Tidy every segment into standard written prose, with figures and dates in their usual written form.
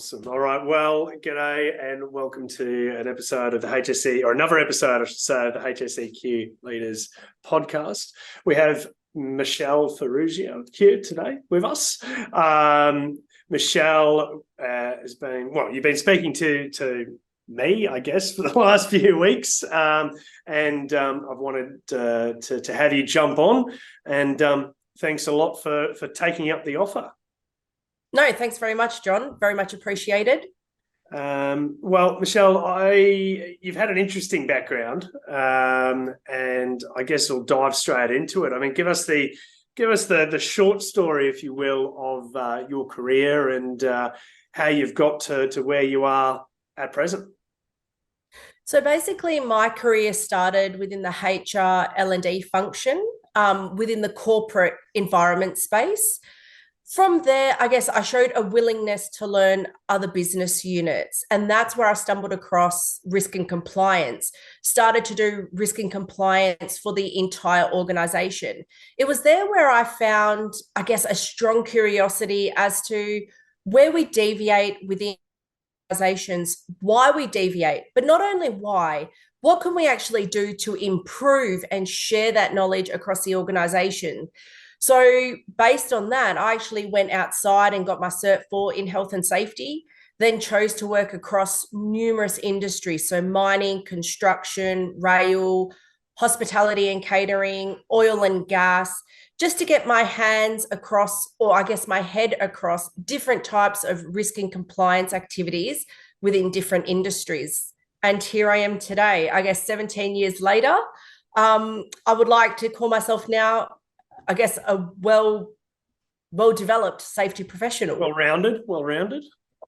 Awesome. All right. Well, g'day and welcome to an episode of the HSE, or another episode, I should say, of the HSEQ Leaders podcast. We have Michelle Farrugia here today with us. Michelle has been, well, you've been speaking to me, I guess, for the last few weeks, and I've wanted to have you jump on, and thanks a lot for taking up the offer. No, thanks very much, John. Very much appreciated. Well, Michelle, you've had an interesting background, and I guess we'll dive straight into it. I mean, give us the short story, if you will, of your career and how you've got to where you are at present. So basically, my career started within the HR L&D function, within the corporate environment space. From there, I guess I showed a willingness to learn other business units. And that's where I stumbled across risk and compliance, started to do risk and compliance for the entire organization. It was there where I found, I guess, a strong curiosity as to where we deviate within organizations, why we deviate, but not only why, what can we actually do to improve and share that knowledge across the organization? So based on that, I actually went outside and got my Cert 4 in health and safety, then chose to work across numerous industries. So mining, construction, rail, hospitality and catering, oil and gas, just to get my hands across, or I guess my head across different types of risk and compliance activities within different industries. And here I am today, I guess 17 years later. I would like to call myself now, I guess, a well-developed safety professional. Well-rounded.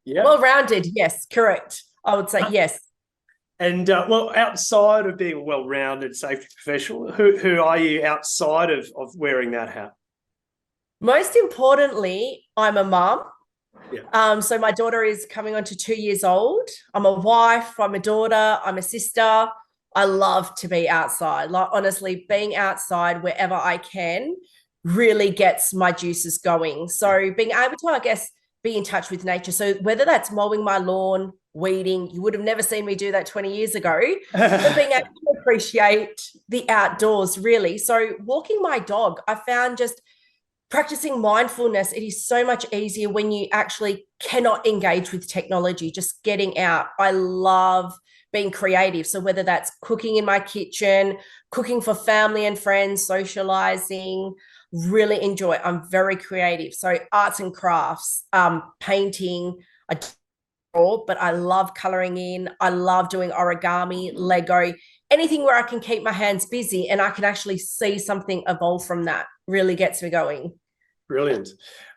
Yeah. Well-rounded, yes, correct. I would say yes. And well, outside of being a well-rounded safety professional, who are you outside of wearing that hat? Most importantly, I'm a mum. Yeah. So my daughter is coming on to 2 years old. I'm a wife, I'm a daughter, I'm a sister. I love to be outside. Like, honestly, being outside wherever I can really gets my juices going. So being able to, I guess, be in touch with nature. So whether that's mowing my lawn, weeding, you would have never seen me do that 20 years ago, but being able to appreciate the outdoors, really. So walking my dog, I found just practicing mindfulness, it is so much easier when you actually cannot engage with technology, just getting out. I love being creative. So whether that's cooking in my kitchen, cooking for family and friends, socializing, really enjoy it. I'm very creative. So arts and crafts, painting, I draw, but I love coloring in. I love doing origami, Lego, anything where I can keep my hands busy and I can actually see something evolve from that really gets me going. Brilliant.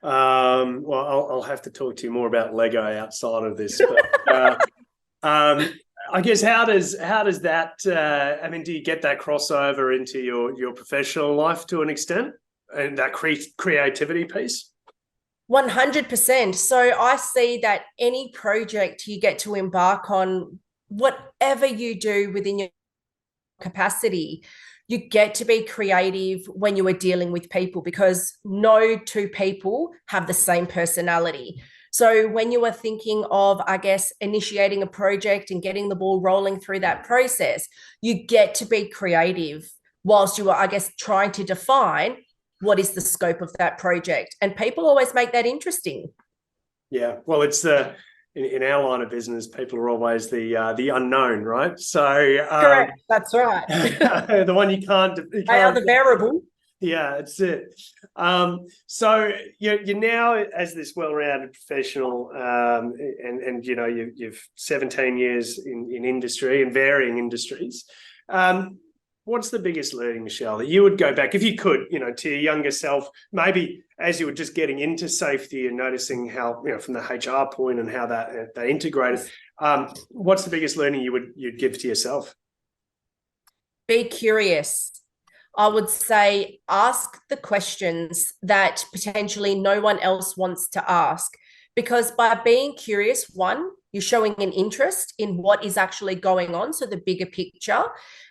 Well, I'll have to talk to you more about Lego outside of this, but I guess how does that? I mean, do you get that crossover into your professional life to an extent, and that creativity piece? 100%. So I see that any project you get to embark on, whatever you do within your capacity, you get to be creative when you are dealing with people, because no two people have the same personality. So when you are thinking of, I guess, initiating a project and getting the ball rolling through that process, you get to be creative whilst you are, I guess, trying to define what is the scope of that project. And people always make that interesting. Yeah, well, it's in our line of business, people are always the unknown, right? So correct, that's right. the one you can't. They are the variable. Yeah, that's it. So you're now, as this well-rounded professional, and you know you've 17 years in industry and varying industries. What's the biggest learning, Michelle, that you would go back, if you could, to your younger self, maybe as you were just getting into safety and noticing how, from the HR point and how that integrated, what's the biggest learning you'd give to yourself? Be curious. I would say ask the questions that potentially no one else wants to ask, because by being curious, one, you're showing an interest in what is actually going on, so the bigger picture,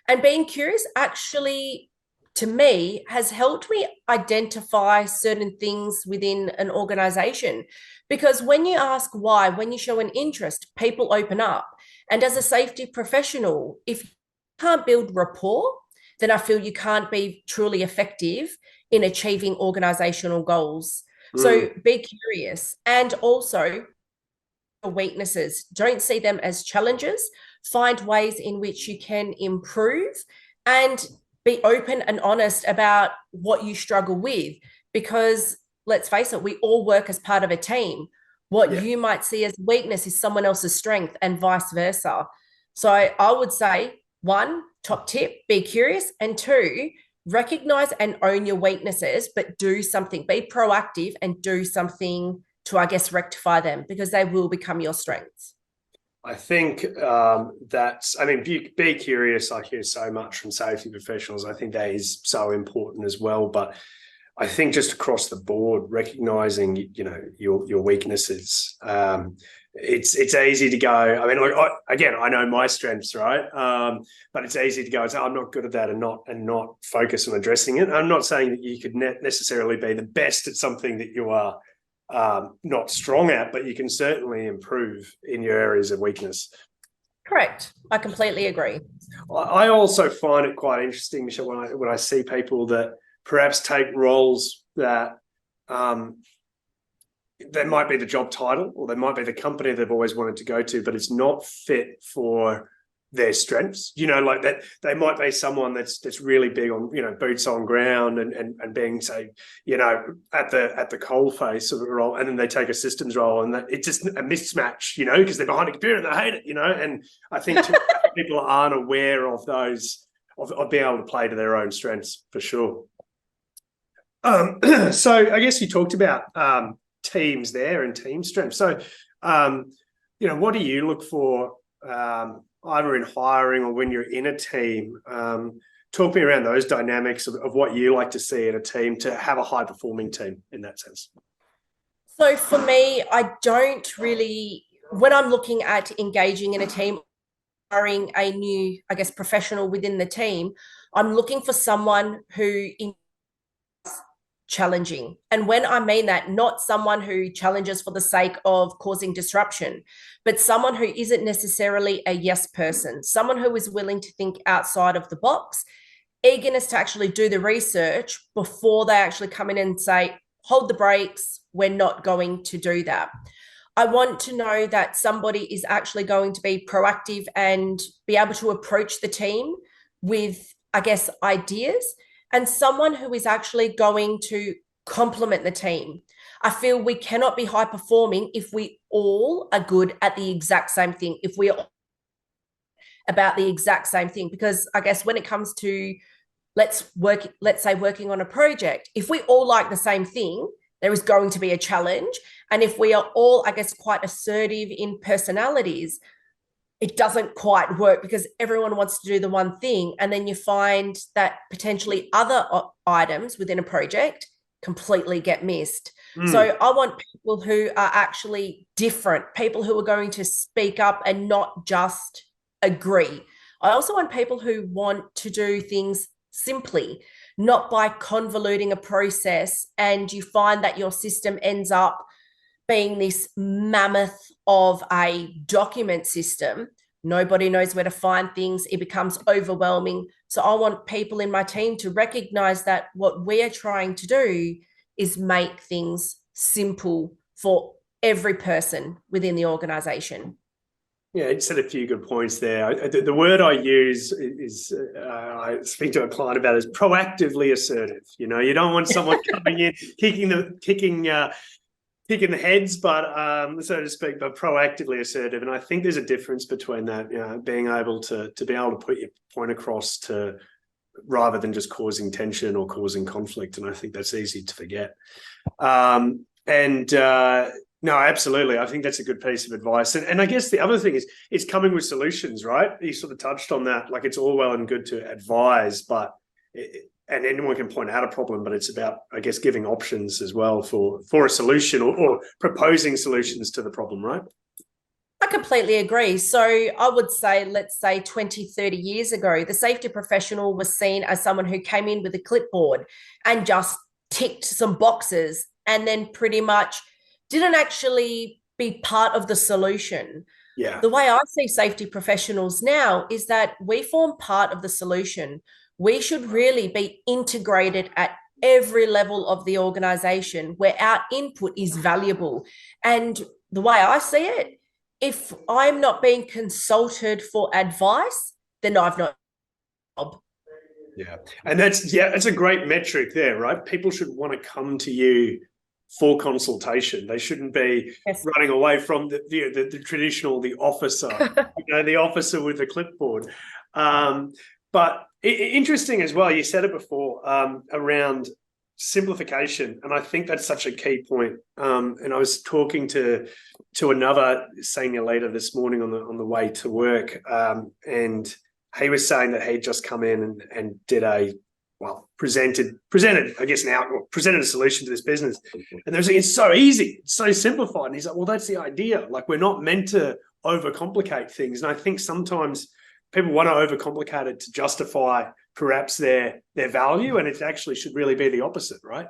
and being curious actually to me has helped me identify certain things within an organization. Because when you ask why, when you show an interest, people open up. And as a safety professional, if you can't build rapport, then I feel you can't be truly effective in achieving organizational goals. So be curious, and also weaknesses. Don't see them as challenges. Find ways in which you can improve, and be open and honest about what you struggle with. Because let's face it, we all work as part of a team. What you might see as weakness is someone else's strength, and vice versa. So I would say, one, top tip, be curious. And two, recognize and own your weaknesses, but do something. Be proactive and do something to, I guess, rectify them, because they will become your strengths. I think be curious. I hear so much from safety professionals. I think that is so important as well. But I think just across the board, recognizing, your weaknesses. It's easy to go. I mean, I know my strengths, right? But it's easy to go and say, I'm not good at that, and not focus on addressing it. I'm not saying that you could necessarily be the best at something that you are not strong at, but you can certainly improve in your areas of weakness. Correct. I completely agree. I also find it quite interesting, Michelle, when I see people that perhaps take roles that might be the job title, or they might be the company they've always wanted to go to, but it's not fit for their strengths. Like that, they might be someone that's really big on, boots on ground and being, say, at the coal face of a role, and then they take a systems role, and that it's just a mismatch, because they're behind a computer and they hate it, and I think people aren't aware of those, of being able to play to their own strengths, for sure. So I guess you talked about teams there and team strength. So, what do you look for either in hiring or when you're in a team? Talk me around those dynamics of what you like to see in a team to have a high-performing team in that sense. So for me, I don't really, when I'm looking at engaging in a team, hiring a new, I guess, professional within the team, I'm looking for someone who is challenging. And when I mean that, not someone who challenges for the sake of causing disruption, but someone who isn't necessarily a yes person, someone who is willing to think outside of the box, eagerness to actually do the research before they actually come in and say, hold the brakes, we're not going to do that. I want to know that somebody is actually going to be proactive and be able to approach the team with, I guess, ideas, and someone who is actually going to complement the team. I feel we cannot be high performing if we all are good at the exact same thing, if we are about the exact same thing. Because I guess when it comes to, let's say working on a project, if we all like the same thing, there is going to be a challenge. And if we are all, I guess, quite assertive in personalities, it doesn't quite work, because everyone wants to do the one thing. And then you find that potentially other items within a project completely get missed. So I want people who are actually different, people who are going to speak up and not just agree. I also want people who want to do things simply, not by convoluting a process, and you find that your system ends up being this mammoth of a document system. Nobody knows where to find things. It becomes overwhelming. So I want people in my team to recognize that what we are trying to do is make things simple for every person within the organization. Yeah, you said a few good points there. The word I use is I speak to a client about is proactively assertive. You don't want someone coming in kicking the heads, but so to speak, but proactively assertive. And I think there's a difference between that, being able to be able to put your point across to, rather than just causing tension or causing conflict. And I think that's easy to forget. No, absolutely. I think that's a good piece of advice. And I guess the other thing is coming with solutions, right? You sort of touched on that. Like, it's all well and good to advise, and anyone can point out a problem, but it's about, I guess, giving options as well for a solution, or proposing solutions to the problem, right? I completely agree. So I would say, let's say 20, 30 years ago, the safety professional was seen as someone who came in with a clipboard and just ticked some boxes and then pretty much didn't actually be part of the solution. Yeah. The way I see safety professionals now is that we form part of the solution. We should really be integrated at every level of the organization where our input is valuable. And the way I see it, if I'm not being consulted for advice, then I've not. Yeah. And that's a great metric there, right? People should want to come to you for consultation. They shouldn't be running away from the traditional, the officer, the officer with the clipboard. But interesting as well, you said it before, around simplification, and I think that's such a key point. And I was talking to another senior leader this morning on the way to work, and he was saying that he'd just come in and did presented a solution to this business, and they're saying it's so easy, it's so simplified, and he's like, well, that's the idea. Like, we're not meant to overcomplicate things, and I think sometimes people want to overcomplicate it to justify perhaps their value, and it actually should really be the opposite, right?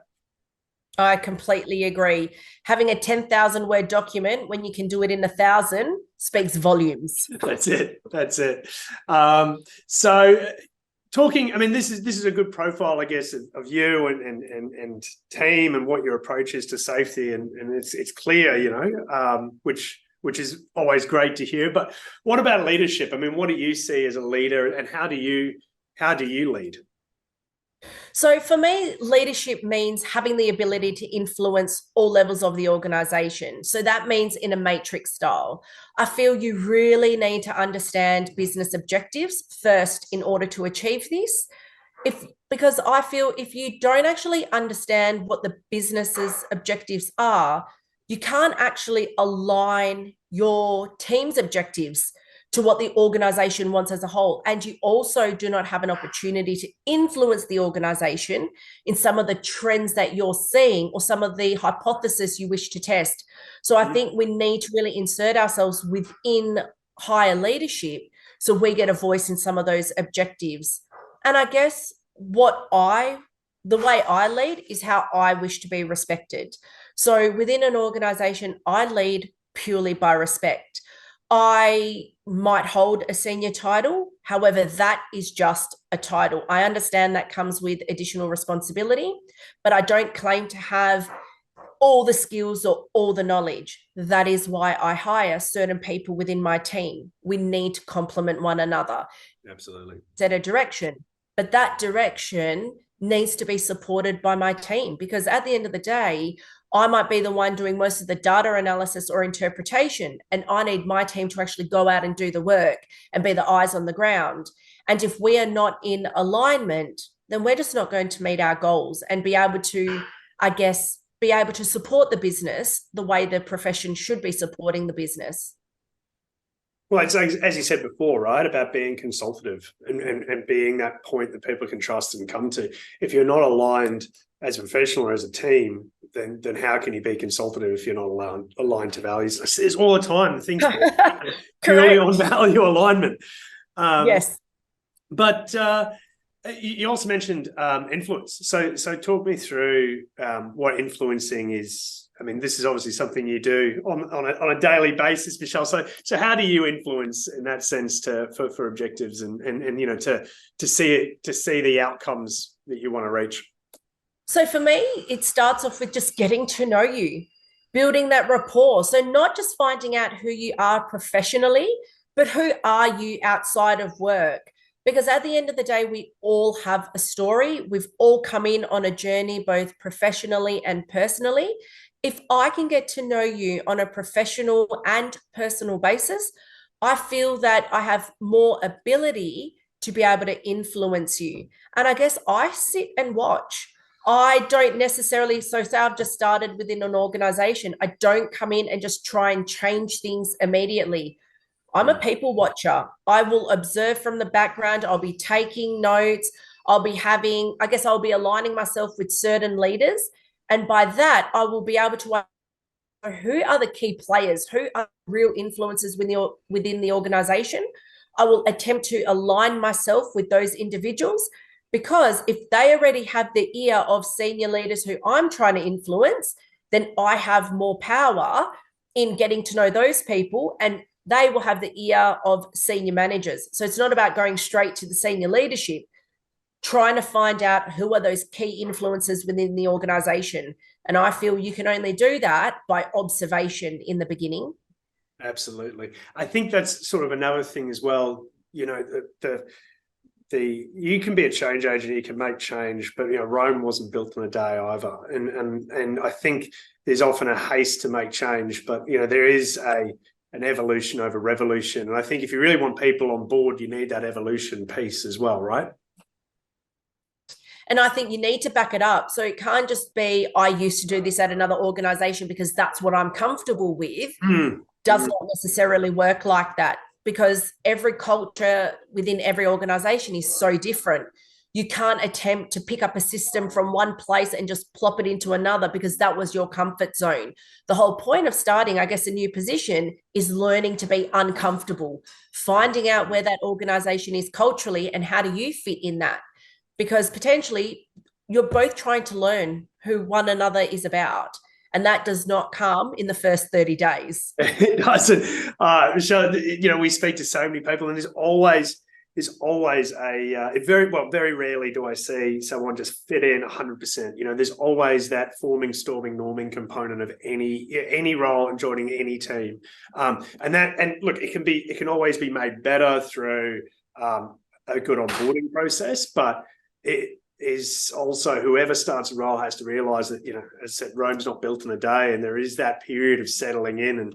I completely agree. Having a 10,000 word document when you can do it in 1,000 speaks volumes. That's it. So talking, I mean, this is a good profile, I guess, of you and team and what your approach is to safety, and it's clear, which is always great to hear. But what about leadership? I mean, what do you see as a leader, and how do you lead? So for me, leadership means having the ability to influence all levels of the organization. So that means in a matrix style. I feel you really need to understand business objectives first in order to achieve this. Because I feel if you don't actually understand what the business's objectives are, you can't actually align your team's objectives to what the organization wants as a whole. And you also do not have an opportunity to influence the organization in some of the trends that you're seeing or some of the hypotheses you wish to test. So I think we need to really insert ourselves within higher leadership so we get a voice in some of those objectives. And I guess the way I lead is how I wish to be respected. So within an organization, I lead purely by respect. I might hold a senior title. However, that is just a title. I understand that comes with additional responsibility, but I don't claim to have all the skills or all the knowledge. That is why I hire certain people within my team. We need to complement one another. Absolutely. Set a direction, but that direction needs to be supported by my team, because at the end of the day, I might be the one doing most of the data analysis or interpretation, and I need my team to actually go out and do the work and be the eyes on the ground. And if we are not in alignment, then we're just not going to meet our goals and be able to, be able to support the business the way the profession should be supporting the business. Well, it's as you said before, right, about being consultative and being that point that people can trust and come to. If you're not aligned as a professional or as a team, then how can you be consultative if you're not aligned to values? I see this all the time. Things purely on value alignment. Yes. But you also mentioned influence. So talk me through what influencing is. I mean, this is obviously something you do on a daily basis, Michelle. So how do you influence in that sense for objectives and to see the outcomes that you want to reach? So for me, it starts off with just getting to know you, building that rapport. So not just finding out who you are professionally, but who are you outside of work? Because at the end of the day, we all have a story. We've all come in on a journey, both professionally and personally. If I can get to know you on a professional and personal basis, I feel that I have more ability to be able to influence you. And I guess I sit and watch. I don't necessarily, so say I've just started within an organization, I don't come in and just try and change things immediately. I'm a people watcher. I will observe from the background. I'll be taking notes. I'll be aligning myself with certain leaders. And by that, I will be able to know who are the key players, who are real influences within the organization, I will attempt to align myself with those individuals, because if they already have the ear of senior leaders who I'm trying to influence, then I have more power in getting to know those people, and they will have the ear of senior managers. So it's not about going straight to the senior leadership, trying to find out who are those key influences within the organization. And I feel you can only do that by observation in the beginning. Absolutely. I think that's sort of another thing as well. You know, you can be a change agent, you can make change, but Rome wasn't built in a day either. And I think there's often a haste to make change, but there is an evolution over revolution. And I think if you really want people on board, you need that evolution piece as well, right? And I think you need to back it up. So it can't just be, I used to do this at another organization because that's what I'm comfortable with. Does not necessarily work like that, because every culture within every organization is so different. You can't attempt to pick up a system from one place and just plop it into another because that was your comfort zone. The whole point of starting, I guess, a new position is learning to be uncomfortable, finding out where that organization is culturally and how do you fit in that. Because potentially you're both trying to learn who one another is about. And that does not come in the first 30 days. It doesn't. Michelle, we speak to so many people, and there's always very rarely do I see someone just fit in 100%. There's always that forming, storming, norming component of any role and joining any team. And look, it can always be made better through a good onboarding process, but it is also whoever starts a role has to realize that, as I said, Rome's not built in a day, and there is that period of settling in. And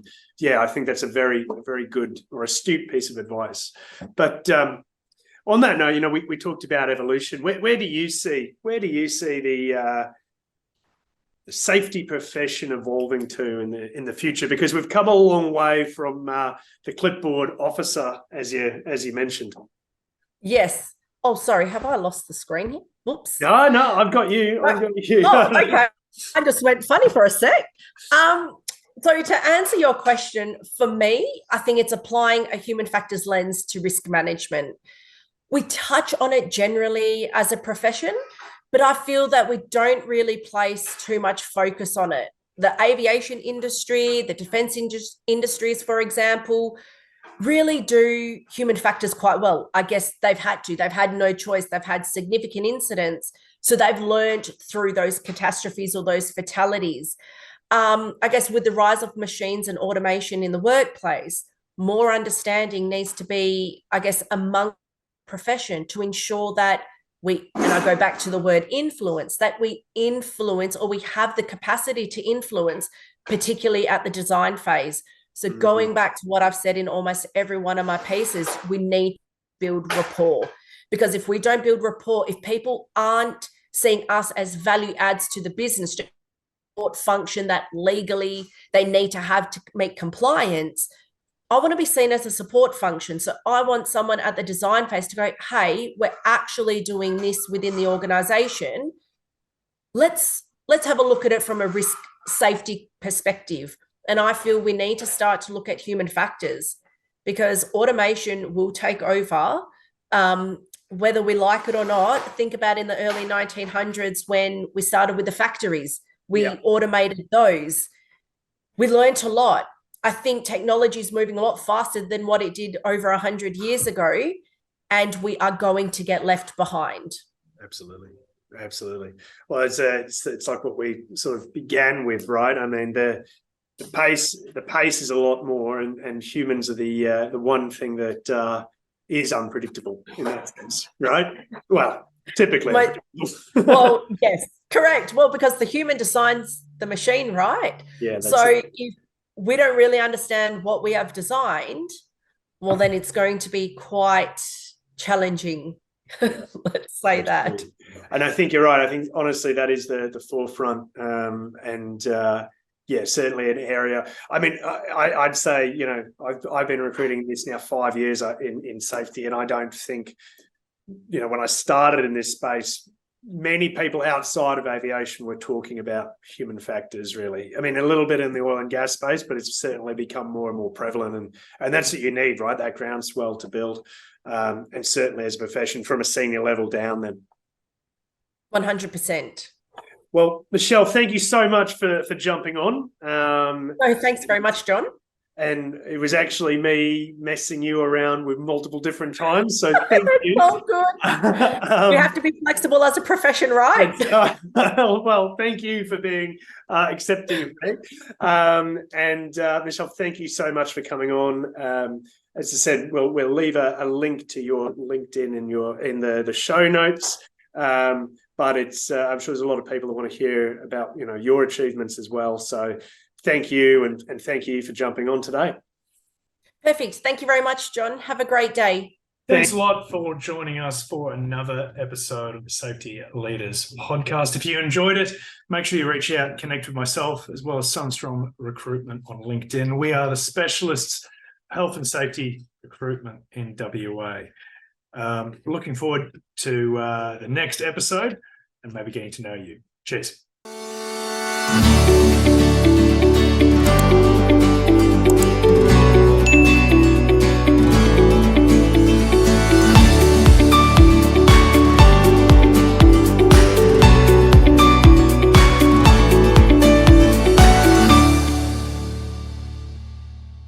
I think that's a very good or astute piece of advice. But on that note, we talked about evolution. Where do you see the safety profession evolving to in the future? Because we've come a long way from the clipboard officer, as you mentioned. Yes. Oh, sorry. Have I lost the screen here? Whoops. No, I've got you. I've got you. Oh, okay. I just went funny for a sec. So to answer your question, for me, I think it's applying a human factors lens to risk management. We touch on it generally as a profession, but I feel that we don't really place too much focus on it. The aviation industry, the defense industries, for example, really do human factors quite well. I guess they've had no choice. They've had significant incidents. So they've learned through those catastrophes or those fatalities. I guess with the rise of machines and automation in the workplace, more understanding needs to be, I guess, among the profession to ensure that and I go back to the word influence, that we influence, or we have the capacity to influence, particularly at the design phase. So going back to what I've said in almost every one of my pieces, we need to build rapport. Because if we don't build rapport, if people aren't seeing us as value adds to the business, to support function that legally they need to have to make compliance, I want to be seen as a support function. So I want someone at the design phase to go, hey, we're actually doing this within the organization. Let's have a look at it from a risk safety perspective. And I feel we need to start to look at human factors, because automation will take over, whether we like it or not. Think about in the early 1900s when we started with the factories. We automated those. We learned a lot. I think technology is moving a lot faster than what it did over 100 years ago, and we are going to get left behind. Absolutely. Well, it's like what we sort of began with, right? I mean, the pace is a lot more, and humans are the one thing that is unpredictable in that sense, right? Well, typically. Well, yes, correct. Well, because the human designs the machine, right? Yeah. So if we don't really understand what we have designed, well, then it's going to be quite challenging. Let's say that. And I think you're right. I think honestly that is the forefront, certainly an area. I mean, I'd say, I've been recruiting this now 5 years in safety, and I don't think, when I started in this space, many people outside of aviation were talking about human factors, really. I mean, a little bit in the oil and gas space, but it's certainly become more and more prevalent. And that's what you need, right? That groundswell to build. And certainly as a profession from a senior level down then. 100%. Well, Michelle, thank you so much for jumping on. Thanks very much, John. And it was actually me messing you around with multiple different times. So thank you. Oh, good. We have to be flexible as a profession, right? Well, thank you for being accepting of me. Michelle, thank you so much for coming on. As I said, we'll leave a link to your LinkedIn in the show notes. But it's I'm sure there's a lot of people that want to hear about your achievements as well. So thank you, and thank you for jumping on today. Perfect. Thank you very much, John. Have a great day. Thanks a lot for joining us for another episode of the Safety Leaders podcast. If you enjoyed it, make sure you reach out and connect with myself as well as Sundstrom Recruitment on LinkedIn. We are the specialists health and safety recruitment in WA. Looking forward to the next episode and maybe getting to know you. Cheers.